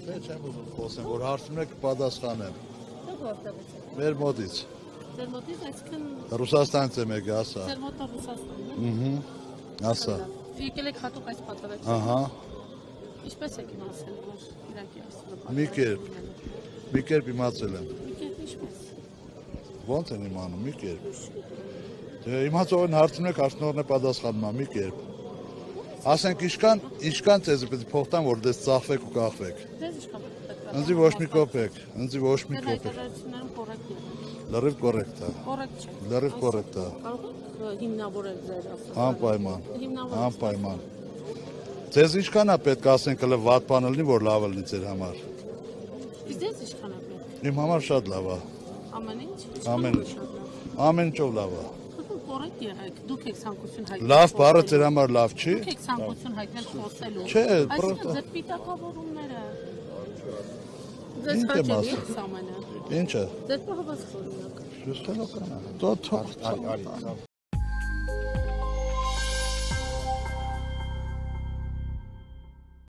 Դե չեմ ուզում խոսեմ, որ հարցնում եք պատասխանեմ։ Դուք որտեղից եք։ Մեր մոտից։ Ձեր մոտից այսքան Ռուսաստանից եմ եկել, ասա։ ձեր մոտը Ռուսաստանն է։ Ասա։ Եկել եք հատուկ այս պատվերից։ Ահա։ Ինչպես եք իմացել, որ Իրաքի այս Մի կերպ իմացել եմ։ Մի կերպ ինչպես։ Ո՞նց են իմանում, մի կերպ։ Դե իմացողին հարցնում եք, հարցնողն է պատասխանում, մի կերպ։ Ասենք ինչքան ցեզ պետք է փոխտան, որ դες ծախվեք ու կախվեք։ Ձեզ ինչքան պետք է։ Ընձի ոչ մի կոպեկ, ընձի ոչ մի կոպեկ։ Հայտարարություններում կոռեկտ է։ Լրիվ կոռեկտ է։ Կոռեկտ չէ։ Լրիվ կոռեկտ է։ Կարող եք հիմնավորել ձեր ասած։ Անպայման։ Անպայման։ Ձեզ ինչքան է պետք ասենք հələ վատ բան լինի, որ լավ լինի ձեր համար։ Իսկ ձեզ ինչքան է պետք։ Իմ համար շատ լավ է։ Ամեն ինչ։ Ամեն ինչով լավ է։ Կոռեկտ եղեք։ Դուք եք ցանկություն հայտնել։ Լավ բառը ձեր համար լավ չի։ Դուք եք ցանկություն հայտնել խոսելու։ Չէ, Այսինքն ձեր պիտակավորումները։ Ձեզ Ինչ եմ հաճելի է ասում։ սամանը։ Ինչը։ Ձեր պահվածք օրինակ։ Շուստելոք է։